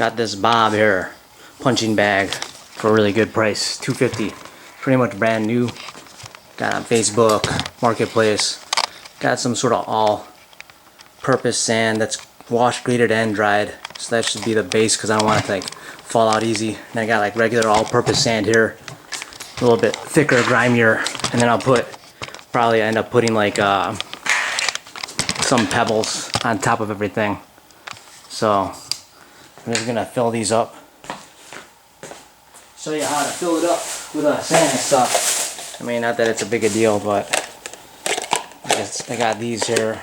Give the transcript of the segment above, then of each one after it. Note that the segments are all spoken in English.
Got this Bob here, punching bag for a really good price, $2.50. Pretty much brand new. Got on Facebook, Marketplace. Got some sort of all-purpose sand that's washed, graded, and dried. So that should be the base because I don't want it to like fall out easy. And I got like regular all-purpose sand here, a little bit thicker, grimier, and then I'll probably end up putting like some pebbles on top of everything. So I'm just gonna fill these up. Show you how to fill it up with sand and stuff. I mean, not that it's a big a deal, but I got these here.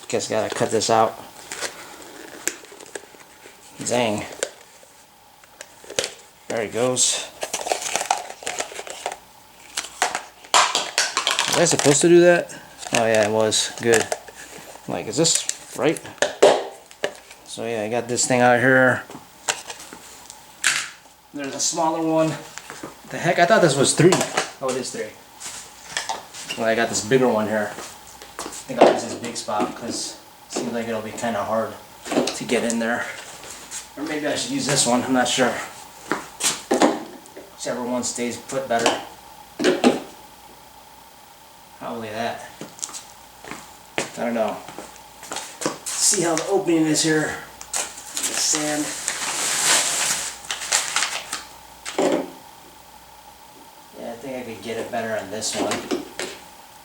Guess gotta cut this out. Zang. There he goes. Was I supposed to do that? Oh yeah, it was. Good. I'm like, is this right? So yeah, I got this thing out here. There's a smaller one. What the heck? I thought this was 3. Oh, it is 3. Well, I got this bigger one here. I think I'll use this big spot because it seems like it'll be kind of hard to get in there. Or maybe I should use this one. I'm not sure. Whichever one stays put better. Probably that. I don't know. See how the opening is here. The sand. Yeah, I think I could get it better on this one.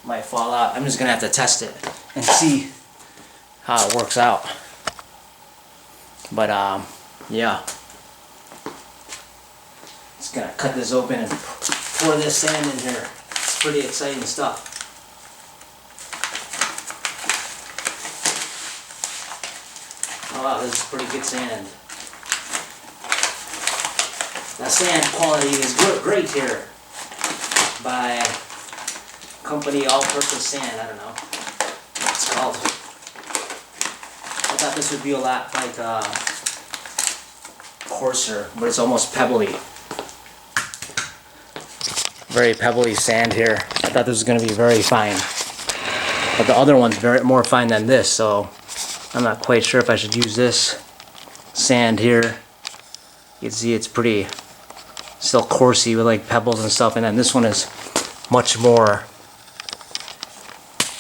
Might fall out. I'm just gonna have to test it and see how it works out. But yeah. Just gonna cut this open and pour this sand in here. It's pretty exciting stuff. Oh wow, this is pretty good sand. The sand quality is great here by company all-purpose sand. I don't know what it's called. I thought this would be a lot like coarser, but it's almost pebbly. Very pebbly sand here. I thought this was going to be very fine, but the other one's more fine than this, so I'm not quite sure if I should use this sand here. You can see it's pretty still coursey with like pebbles and stuff, and then this one is much more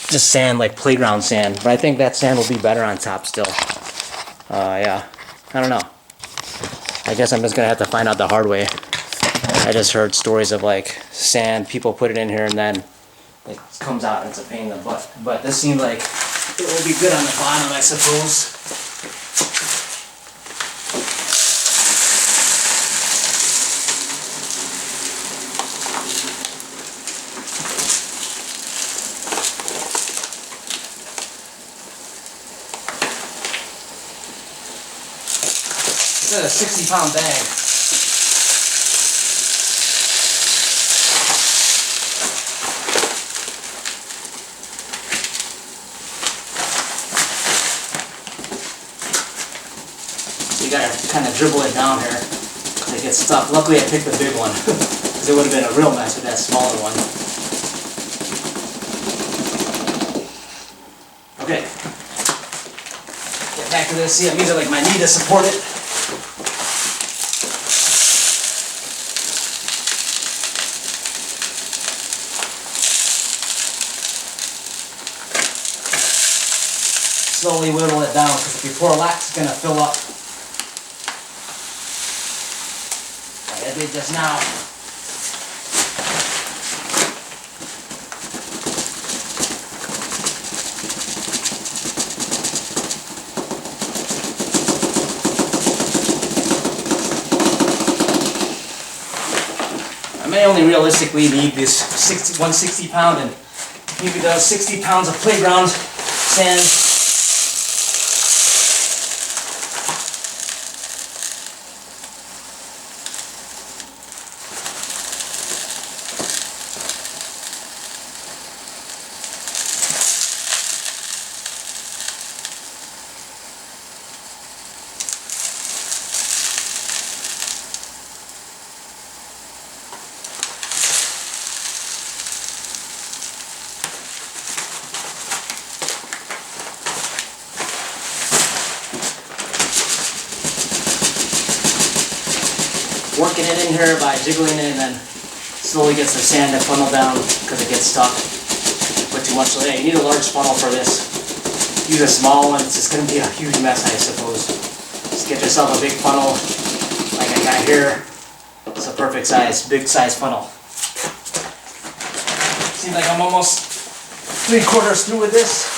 just sand, like playground sand. But I think that sand will be better on top still. Yeah, I don't know. I guess I'm just gonna have to find out the hard way. I just heard stories of like sand, people put it in here and then it comes out and it's a pain in the butt. But this seems like it will be good on the bottom, I suppose. This is a 60-pound bag. You gotta kind of dribble it down here to get stuck. Luckily I picked the big one because it would have been a real mess with that smaller one. Okay. Get back to this. See, I'm using like my knee to support it. Slowly whittle it down because if you pour a lot, it's going to fill up. Like I did just now. I may only realistically need this 160 pound and maybe those 60 pounds of playground sand. working it in here by jiggling it, and then slowly gets the sand to funnel down because it gets stuck. Put too much. So yeah, you need a large funnel for this. Use a small one, it's just going to be a huge mess, I suppose. Just get yourself a big funnel like I got here. It's a perfect size, big size funnel. Seems like I'm almost 3/4 through with this.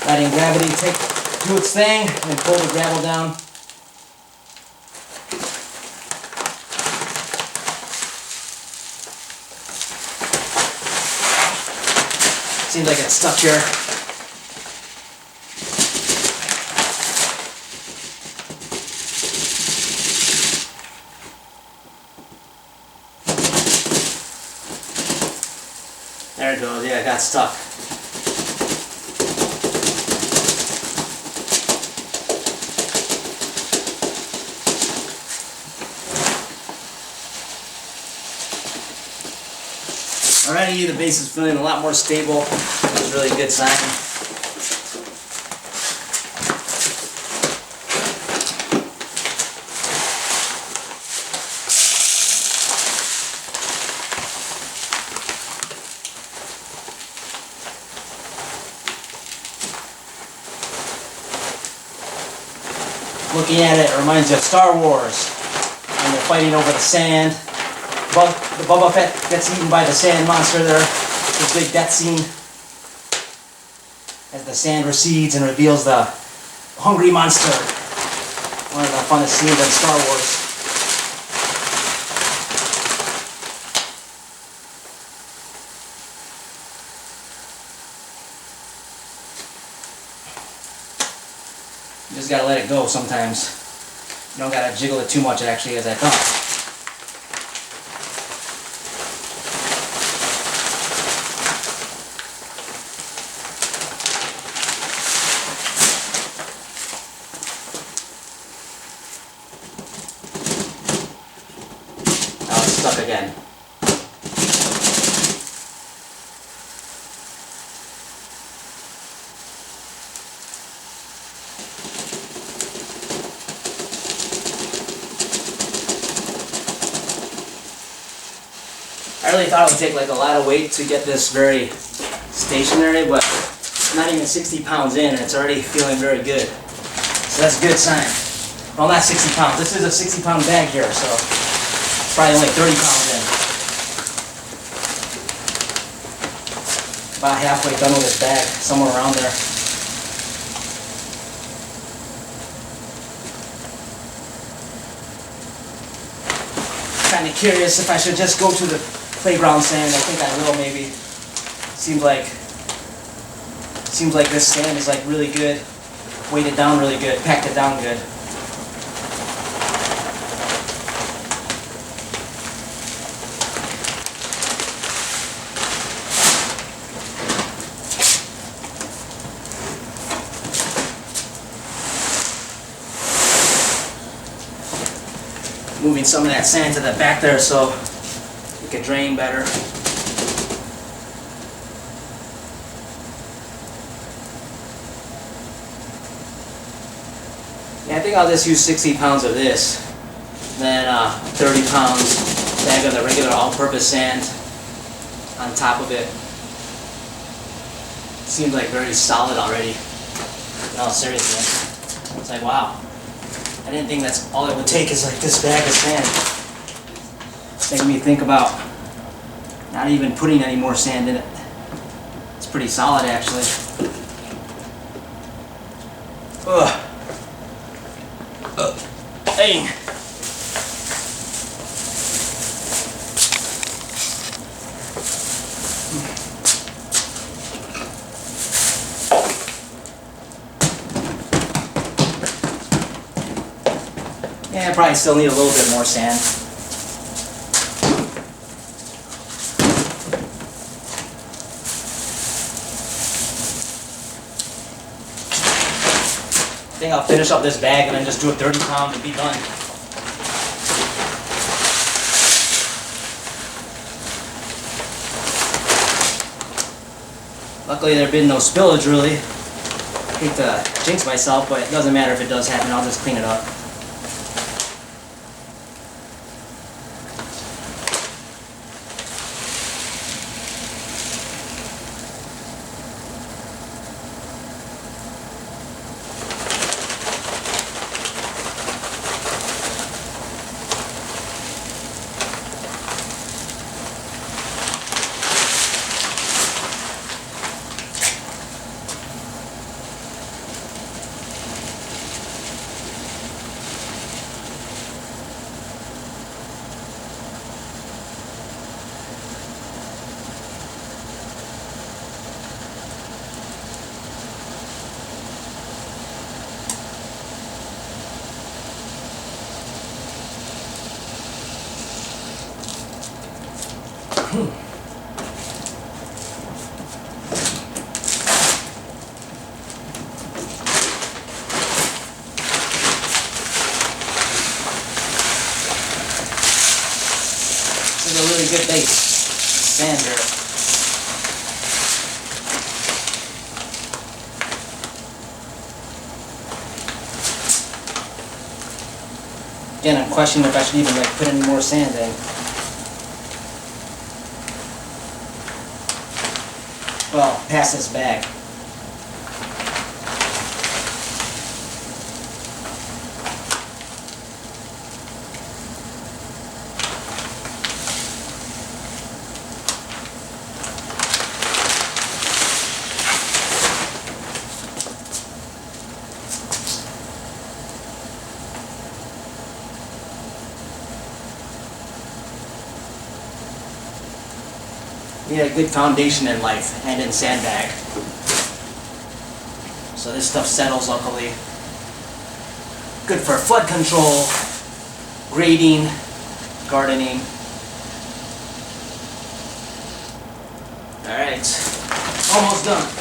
Letting gravity do its thing and pull the gravel down. Seems like it's stuck here. There it goes, yeah, it got stuck. Already the base is feeling a lot more stable. That's a really good sign. Looking at it, it reminds you of Star Wars. And they're fighting over the sand. The Boba Fett gets eaten by the sand monster there. This big death scene. As the sand recedes and reveals the hungry monster. One of the funnest scenes in Star Wars. You just gotta let it go sometimes. You don't gotta jiggle it too much actually, as I thought. Stuck again. I really thought it would take like a lot of weight to get this very stationary, but it's not even 60 pounds in and it's already feeling very good. So that's a good sign. Well, not 60 pounds. This is a 60-pound bag here, so probably only 30 pounds in. About halfway done with this bag, somewhere around there. Kind of curious if I should just go to the playground sand. I think I will maybe. Seems like this sand is like really good, weighted down really good, packed it down good. Moving some of that sand to the back there so it can drain better. Yeah, I think I'll just use 60 pounds of this, then 30 pounds bag of the regular all-purpose sand on top of it. Seems like very solid already. In all seriousness, it's like wow. I didn't think that's all it would take is like this bag of sand. It's making me think about not even putting any more sand in it. It's pretty solid actually. Ugh. Dang. Yeah, I probably still need a little bit more sand. I think I'll finish up this bag and then just do a 30 pound and be done. Luckily there been no spillage really. I hate to jinx myself, but it doesn't matter if it does happen, I'll just clean it up. This is a really good base sander. Again, I'm questioning if I should even put any more sand in. Well, pass this bag. We need a good foundation in life and in sandbag. So this stuff settles luckily. Good for flood control, grading, gardening. Alright, almost done.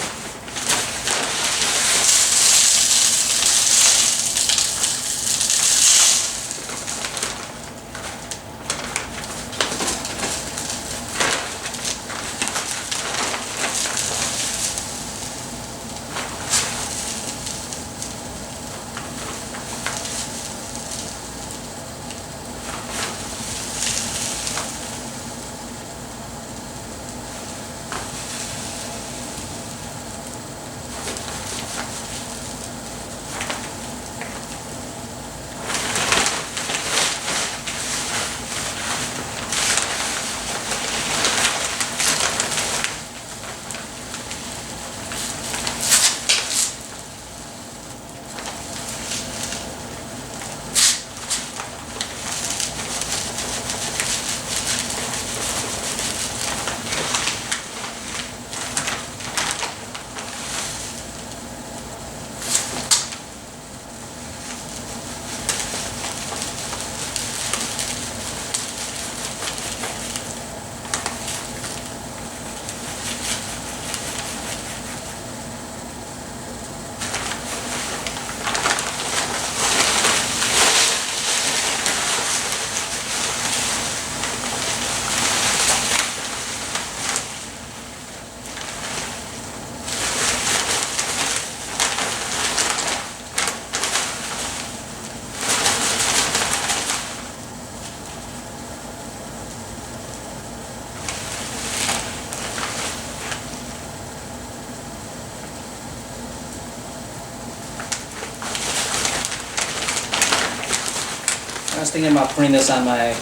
I was thinking about putting this on my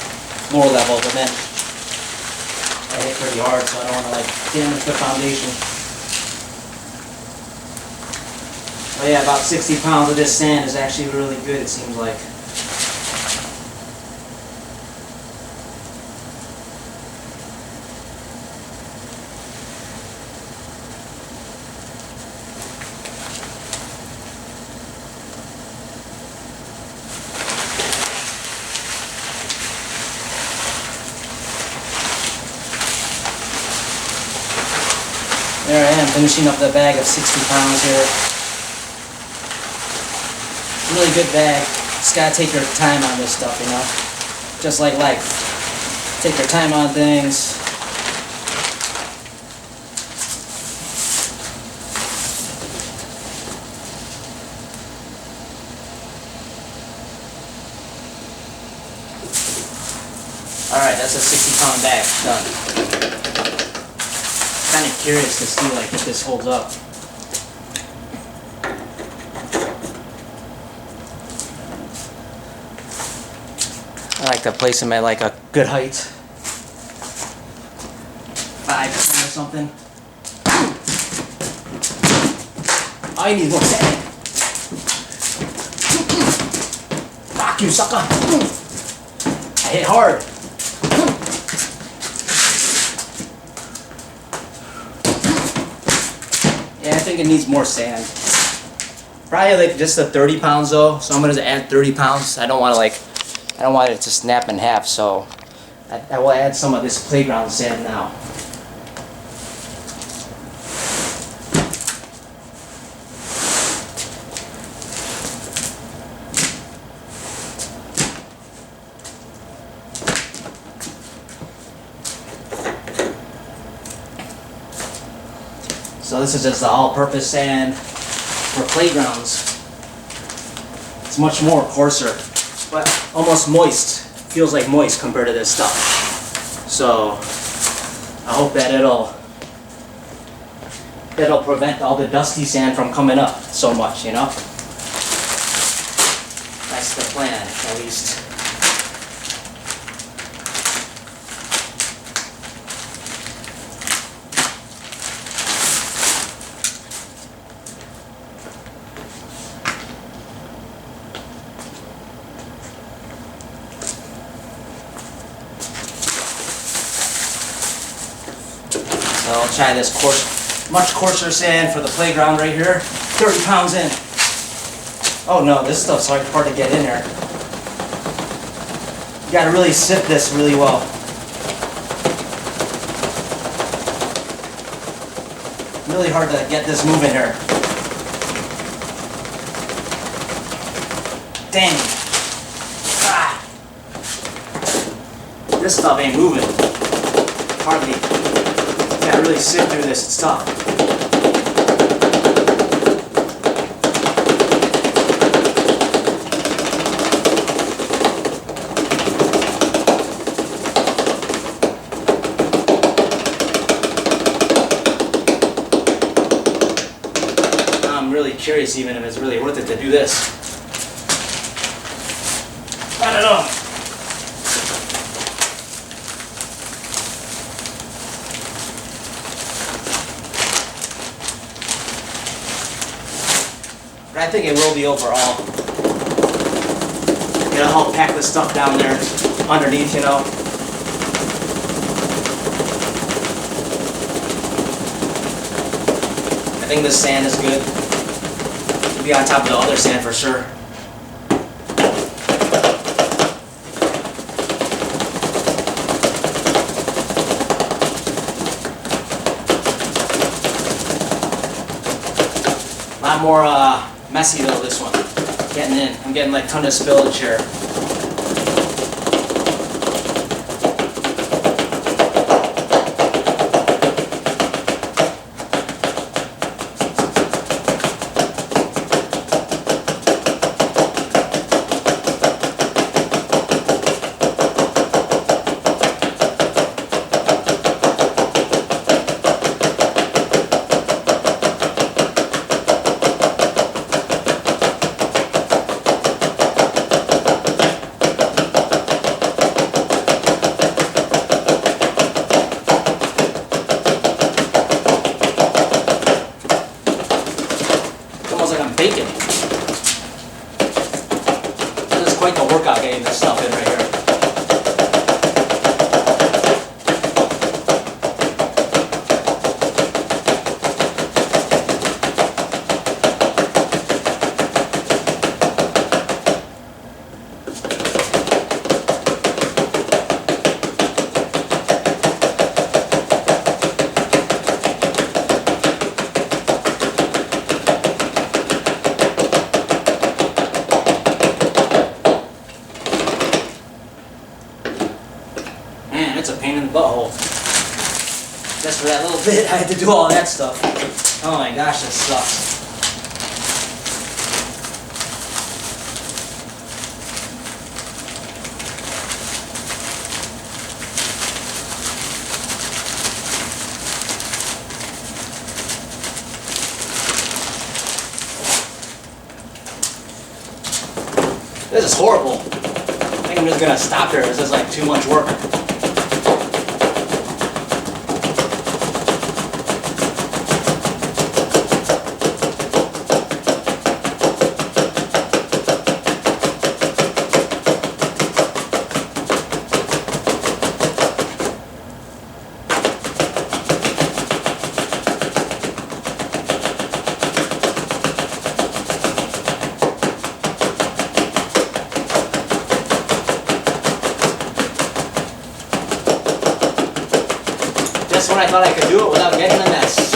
floor level, but then I hit pretty hard, so I don't want to damage the foundation. But yeah, about 60 pounds of this sand is actually really good, it seems like. There I am, finishing up the bag of 60 pounds here. Really good bag. Just gotta take your time on this stuff, you know? Just like life. Take your time on things. Alright, that's a 60-pound bag done. Kind of curious to see like if this holds up. I like to place them at like a good height. 5 or something. I need more sand. Fuck you, sucker. I hit hard. Yeah, I think it needs more sand. Probably like just the 30 pounds though, so I'm gonna add 30 pounds. I don't want it to snap in half, so I will add some of this playground sand now. So this is just the all-purpose sand for playgrounds. It's much more coarser, but almost moist. Feels like moist compared to this stuff. So I hope that it'll prevent all the dusty sand from coming up so much, you know? That's the plan, at least. So I'll try this much coarser sand for the playground right here. 30 pounds in. Oh no, this stuff's hard to get in there. You gotta really sift this really well. Really hard to get this moving here. Dang. Ah. This stuff ain't moving. Hardly. Gotta really sift through this, it's tough. I'm really curious even if it's really worth it to do this. I don't know. I think it will be overall. It'll help pack the stuff down there underneath, you know. I think this sand is good. It'll be on top of the other sand for sure. A lot more messy though, this one. Getting in. I'm getting like a ton of spillage here. Bacon. This is quite the workout getting this stuff in right here. Man, it's a pain in the butthole. Just for that little bit, I had to do all that stuff. Oh my gosh, this sucks. This is horrible. I think I'm just gonna stop here. This is like too much work. Just when I thought I could do it without getting a mess.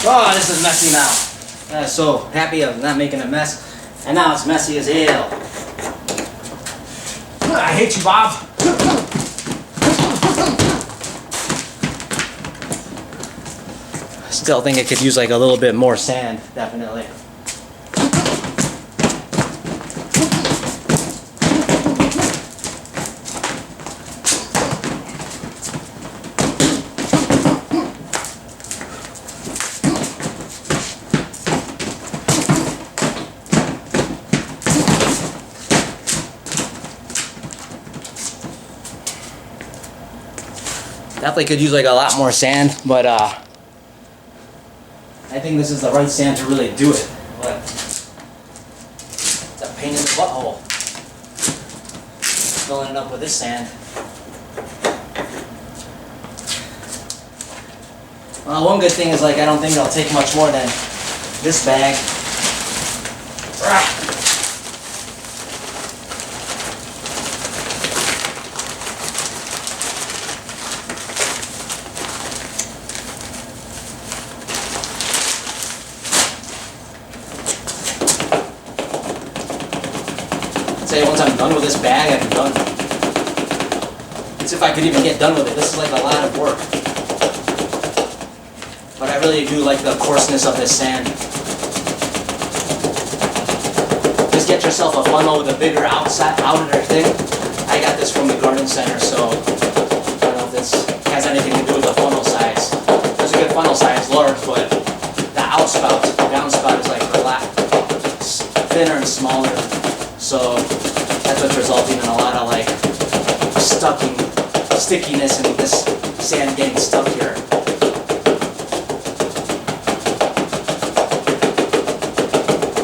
Oh, this is messy now. I'm so happy of not making a mess. And now it's messy as hell. I hate you, Bob. Still think it could use like a little bit more sand, definitely. Definitely could use like a lot more sand, but I think this is the right sand to really do it. But it's a pain in the butthole. Filling it up with this sand. Well, one good thing is like I don't think it'll take much more than this bag. Say once I'm done with this bag, I'm done. It's if I could even get done with it. This is like a lot of work. But I really do like the coarseness of this sand. Just get yourself a funnel with a bigger outer thing. I got this from the garden center, so I don't know if this has anything to do with the funnel size. There's a good funnel size, large, but the outspout, the downspout is like a lot thinner and smaller. So that's what's resulting in a lot of like stickiness and this sand getting stuck here.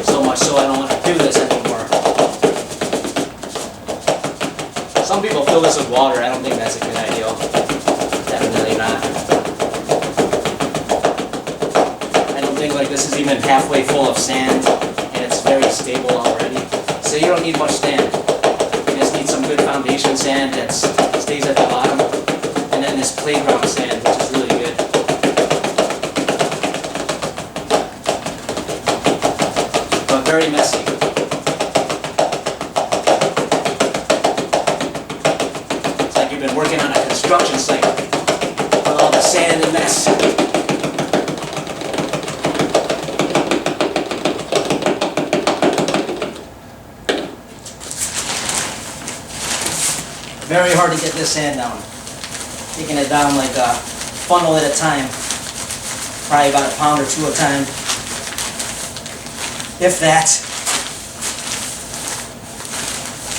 So much so I don't want to do this anymore. Some people fill this with water. I don't think that's a good idea. Definitely not. I don't think like this is even halfway full of sand and it's very stable already. So you don't need much sand. You just need some good foundation sand that stays at the bottom, and then this playground sand, which is really good. But very messy. It's like you've been working on a construction site with all the sand and mess. Very hard to get this sand down. Taking it down like a funnel at a time. Probably about a pound or two at a time. If that.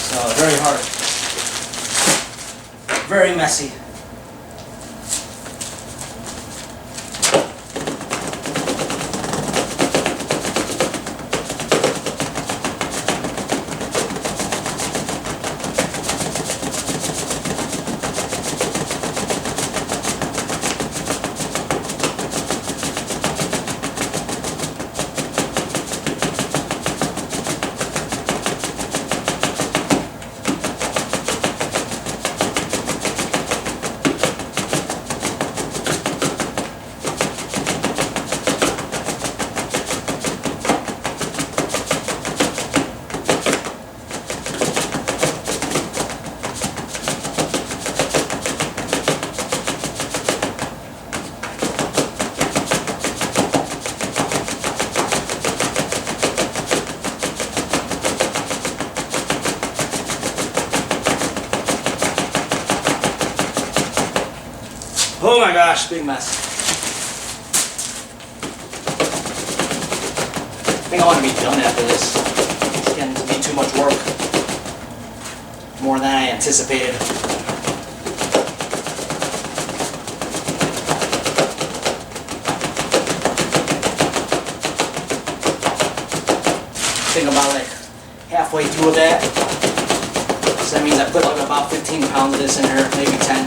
So very hard. Very messy. Oh my gosh, big mess. I think I want to be done after this. It's getting to be too much work. More than I anticipated. I think about like halfway through that. So that means I put like about 15 pounds of this in here, maybe 10.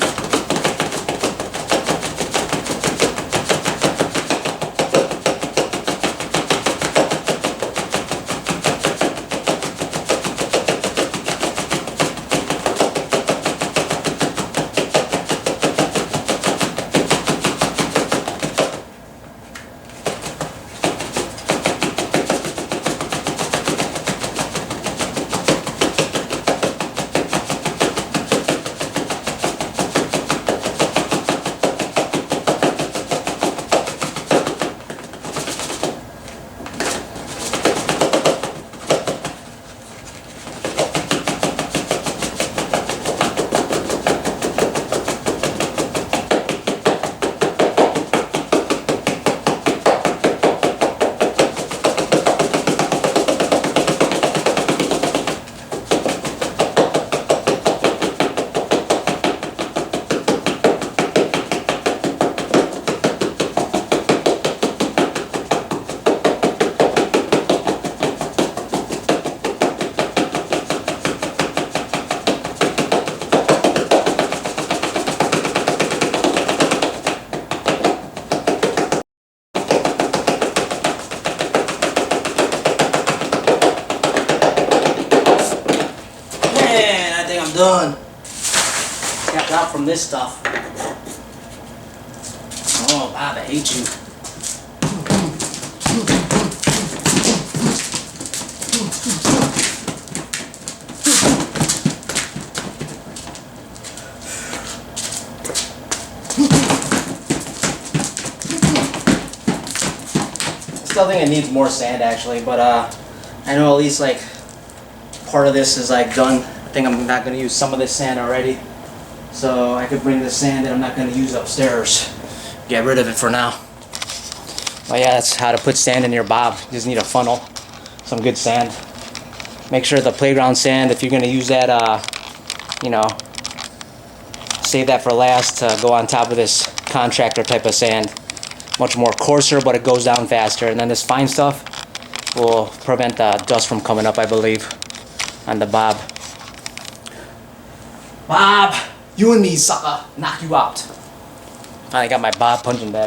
Done. Tapped out from this stuff. Oh, Bob, I hate you. I still think it needs more sand actually, but I know at least like part of this is like done. I think I'm not going to use some of this sand already, so I could bring the sand that I'm not going to use upstairs, get rid of it for now. Well, yeah, that's how to put sand in your bob. You just need a funnel, some good sand. Make sure the playground sand, if you're going to use that, you know, save that for last to go on top of this contractor type of sand. Much more coarser, but it goes down faster. And then this fine stuff will prevent the dust from coming up, I believe, on the bob. Bob, you and me, sucker. Knock you out. Finally got my bob punching bag.